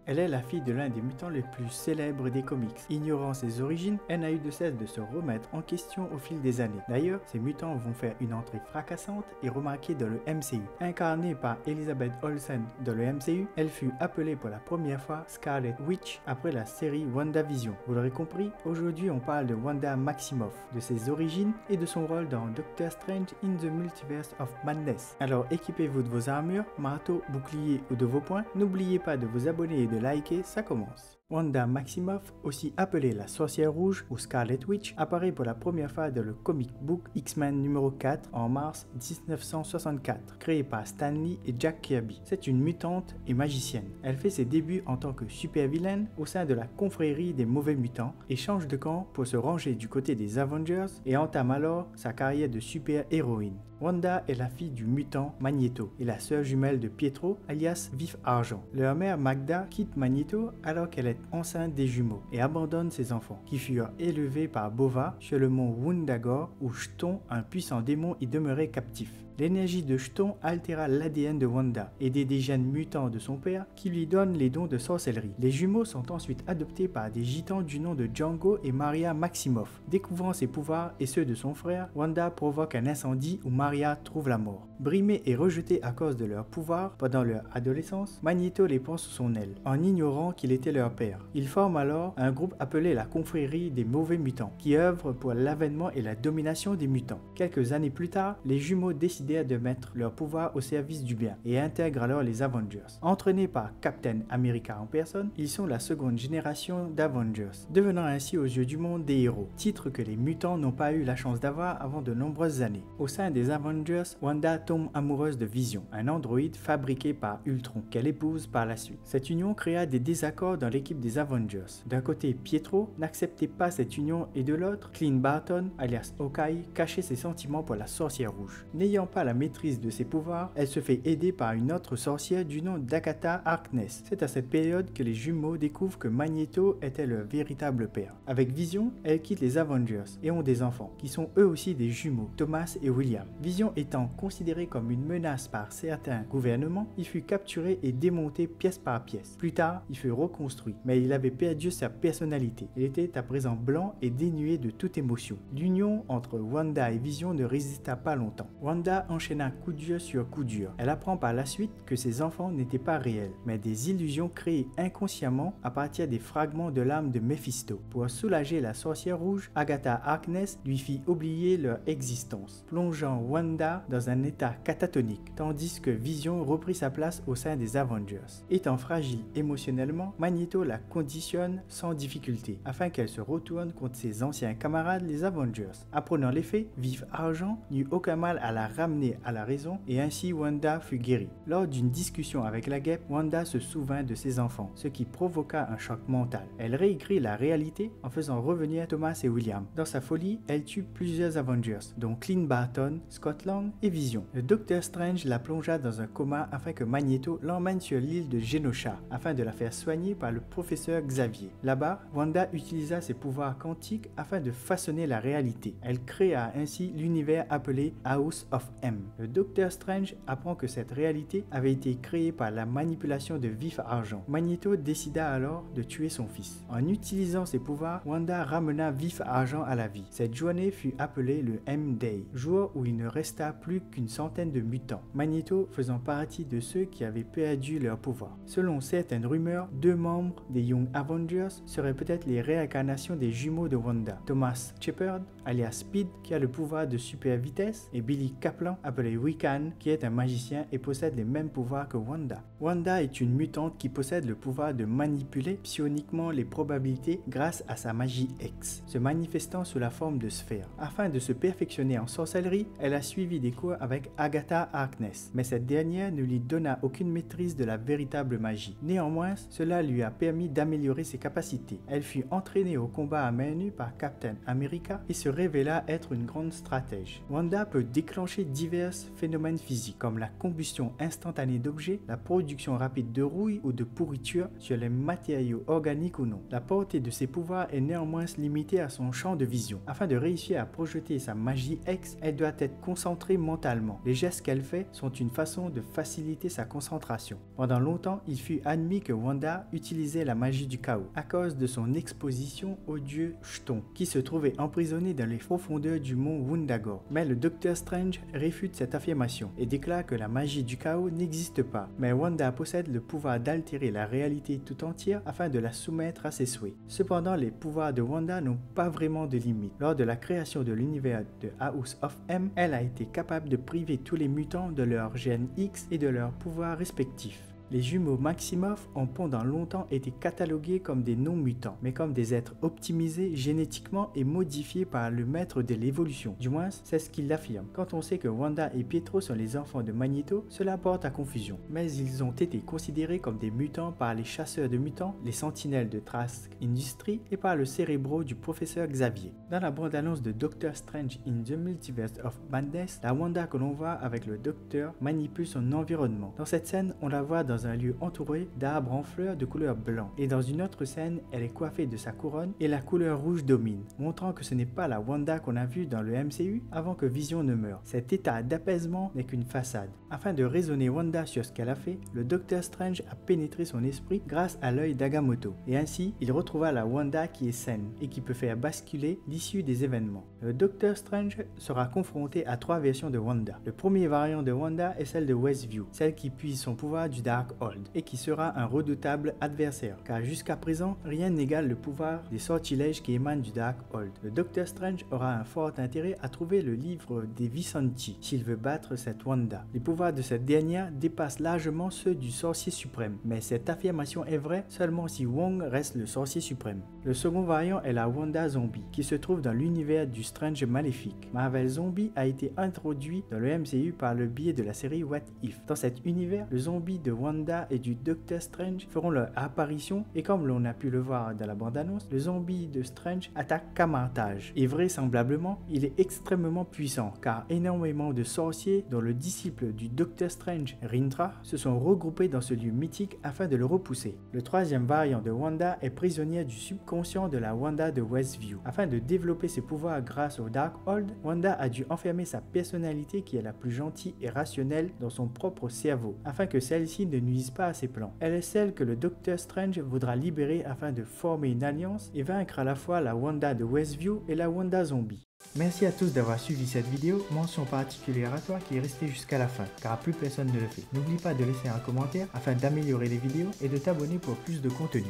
Elle est la fille de l'un des mutants les plus célèbres des comics. Ignorant ses origines, elle n'a eu de cesse de se remettre en question au fil des années. D'ailleurs, ces mutants vont faire une entrée fracassante et remarquée dans le MCU. Incarnée par Elizabeth Olsen dans le MCU, elle fut appelée pour la première fois Scarlet Witch après la série WandaVision. Vous l'aurez compris, aujourd'hui on parle de Wanda Maximoff, de ses origines et de son rôle dans Doctor Strange in the Multiverse of Madness. Alors équipez-vous de vos armures, marteaux, boucliers ou de vos poings. N'oubliez pas de vous abonner et de liker, ça commence. Wanda Maximoff, aussi appelée la Sorcière Rouge ou Scarlet Witch, apparaît pour la première fois dans le comic book X-Men numéro 4 en mars 1964, créé par Stan Lee et Jack Kirby. C'est une mutante et magicienne. Elle fait ses débuts en tant que super-vilaine au sein de la confrérie des mauvais mutants et change de camp pour se ranger du côté des Avengers et entame alors sa carrière de super-héroïne. Wanda est la fille du mutant Magneto et la sœur jumelle de Pietro, alias Vif Argent. Leur mère Magda quitte Magneto alors qu'elle est enceinte des jumeaux et abandonne ses enfants, qui furent élevés par Bova sur le mont Wundagore où Chthon, un puissant démon, y demeurait captif. L'énergie de Chthon altéra l'ADN de Wanda, aidée des gènes mutants de son père qui lui donnent les dons de sorcellerie. Les jumeaux sont ensuite adoptés par des gitans du nom de Django et Maria Maximoff. Découvrant ses pouvoirs et ceux de son frère, Wanda provoque un incendie où Maria trouve la mort. Brimés et rejetés à cause de leurs pouvoirs pendant leur adolescence, Magneto les prend sous son aile, en ignorant qu'il était leur père. Ils forment alors un groupe appelé la Confrérie des Mauvais Mutants, qui œuvre pour l'avènement et la domination des mutants. Quelques années plus tard, les jumeaux décidèrent de mettre leur pouvoir au service du bien et intègrent alors les Avengers. Entraînés par Captain America en personne, ils sont la seconde génération d'Avengers, devenant ainsi aux yeux du monde des héros, titre que les mutants n'ont pas eu la chance d'avoir avant de nombreuses années. Au sein des Avengers, Wanda tombe amoureuse de Vision, un androïde fabriqué par Ultron, qu'elle épouse par la suite. Cette union créa des désaccords dans l'équipe des Avengers. D'un côté, Pietro n'acceptait pas cette union et de l'autre, Clint Barton, alias Hawkeye, cachait ses sentiments pour la Sorcière Rouge. N'ayant pas la maîtrise de ses pouvoirs, elle se fait aider par une autre sorcière du nom d'Agatha Harkness. C'est à cette période que les jumeaux découvrent que Magneto était leur véritable père. Avec Vision, elles quittent les Avengers et ont des enfants, qui sont eux aussi des jumeaux, Thomas et William. Vision étant considéré comme une menace par certains gouvernements, il fut capturé et démonté pièce par pièce. Plus tard, il fut reconstruit, mais il avait perdu sa personnalité. Il était à présent blanc et dénué de toute émotion. L'union entre Wanda et Vision ne résista pas longtemps. Wanda enchaîna coup dur sur coup dur. Elle apprend par la suite que ses enfants n'étaient pas réels, mais des illusions créées inconsciemment à partir des fragments de l'âme de Mephisto. Pour soulager la Sorcière Rouge, Agatha Harkness lui fit oublier leur existence, plongeant Wanda dans un état catatonique, tandis que Vision reprit sa place au sein des Avengers. Étant fragile émotionnellement, Magneto la conditionne sans difficulté, afin qu'elle se retourne contre ses anciens camarades les Avengers. Apprenant les faits, Vif Argent n'eut aucun mal à la ramener à la raison et ainsi Wanda fut guérie. Lors d'une discussion avec la guêpe, Wanda se souvint de ses enfants, ce qui provoqua un choc mental. Elle réécrit la réalité en faisant revenir Thomas et William. Dans sa folie, elle tue plusieurs Avengers, dont Clint Barton, Scott Lang et Vision. Le Docteur Strange la plongea dans un coma afin que Magneto l'emmène sur l'île de Genosha, afin de la faire soigner par le professeur Xavier. Là-bas, Wanda utilisa ses pouvoirs quantiques afin de façonner la réalité. Elle créa ainsi l'univers appelé House of M. Le Docteur Strange apprend que cette réalité avait été créée par la manipulation de Vif Argent. Magneto décida alors de tuer son fils. En utilisant ses pouvoirs, Wanda ramena Vif Argent à la vie. Cette journée fut appelée le M-Day, jour où il ne resta plus qu'une centaine de mutants, Magneto faisant partie de ceux qui avaient perdu leur pouvoir. Selon certaines rumeurs, 2 membres des Young Avengers seraient peut-être les réincarnations des jumeaux de Wanda, Thomas Shepard, alias Speed, qui a le pouvoir de super vitesse, et Billy Kaplan, appelé Wiccan, qui est un magicien et possède les mêmes pouvoirs que Wanda. Wanda est une mutante qui possède le pouvoir de manipuler psioniquement les probabilités grâce à sa magie X, se manifestant sous la forme de sphères. Afin de se perfectionner en sorcellerie, elle a suivi des cours avec Agatha Harkness, mais cette dernière ne lui donna aucune maîtrise de la véritable magie. Néanmoins, cela lui a permis d'améliorer ses capacités. Elle fut entraînée au combat à main nue par Captain America et se révéla être une grande stratège. Wanda peut déclencher divers phénomènes physiques comme la combustion instantanée d'objets, la production rapide de rouille ou de pourriture sur les matériaux organiques ou non. La portée de ses pouvoirs est néanmoins limitée à son champ de vision. Afin de réussir à projeter sa magie X, elle doit être concentrée mentalement. Les gestes qu'elle fait sont une façon de faciliter sa concentration. Pendant longtemps, il fut admis que Wanda utilisait la magie du chaos à cause de son exposition au dieu Chthon, qui se trouvait emprisonné dans les profondeurs du mont Wundagore. Mais le Docteur Strange réfute cette affirmation et déclare que la magie du chaos n'existe pas, mais Wanda possède le pouvoir d'altérer la réalité tout entière afin de la soumettre à ses souhaits. Cependant, les pouvoirs de Wanda n'ont pas vraiment de limite. Lors de la création de l'univers de House of M, elle a été capable de priver tous les mutants de leur gène X et de leurs pouvoirs respectifs. Les jumeaux Maximoff ont pendant longtemps été catalogués comme des non-mutants, mais comme des êtres optimisés génétiquement et modifiés par le maître de l'évolution. Du moins, c'est ce qu'il affirme. Quand on sait que Wanda et Pietro sont les enfants de Magneto, cela porte à confusion. Mais ils ont été considérés comme des mutants par les chasseurs de mutants, les sentinelles de Trask Industries et par le cérébro du professeur Xavier. Dans la bande-annonce de Doctor Strange in the Multiverse of Madness, la Wanda que l'on voit avec le Docteur manipule son environnement. Dans cette scène, on la voit dans un lieu entouré d'arbres en fleurs de couleur blanc. Et dans une autre scène, elle est coiffée de sa couronne et la couleur rouge domine, montrant que ce n'est pas la Wanda qu'on a vue dans le MCU avant que Vision ne meure. Cet état d'apaisement n'est qu'une façade. Afin de raisonner Wanda sur ce qu'elle a fait, le Docteur Strange a pénétré son esprit grâce à l'œil d'Agamotto. Et ainsi, il retrouva la Wanda qui est saine et qui peut faire basculer l'issue des événements. Le Docteur Strange sera confronté à 3 versions de Wanda. Le premier variant de Wanda est celle de Westview, celle qui puise son pouvoir du Darkhold et qui sera un redoutable adversaire, car jusqu'à présent, rien n'égale le pouvoir des sortilèges qui émanent du Darkhold. Le Docteur Strange aura un fort intérêt à trouver le livre des Vishanti s'il veut battre cette Wanda. Les pouvoirs de cette dernière dépassent largement ceux du sorcier suprême, mais cette affirmation est vraie seulement si Wong reste le sorcier suprême. Le second variant est la Wanda Zombie, qui se trouve dans l'univers du Strange maléfique. Marvel Zombie a été introduit dans le MCU par le biais de la série What If. Dans cet univers, le zombie de Wanda et du Docteur Strange feront leur apparition et comme l'on a pu le voir dans la bande-annonce, le zombie de Strange attaque Kamar-Taj. Et vraisemblablement, il est extrêmement puissant car énormément de sorciers dont le disciple du Docteur Strange, Rintra, se sont regroupés dans ce lieu mythique afin de le repousser. Le troisième variant de Wanda est prisonnière du subconscient de la Wanda de Westview. Afin de développer ses pouvoirs grâce au Darkhold, Wanda a dû enfermer sa personnalité qui est la plus gentille et rationnelle dans son propre cerveau afin que celle-ci ne nuise pas à ses plans. Elle est celle que le Docteur Strange voudra libérer afin de former une alliance et vaincre à la fois la Wanda de Westview et la Wanda Zombie. Merci à tous d'avoir suivi cette vidéo, mention particulière à toi qui est resté jusqu'à la fin, car plus personne ne le fait. N'oublie pas de laisser un commentaire afin d'améliorer les vidéos et de t'abonner pour plus de contenu.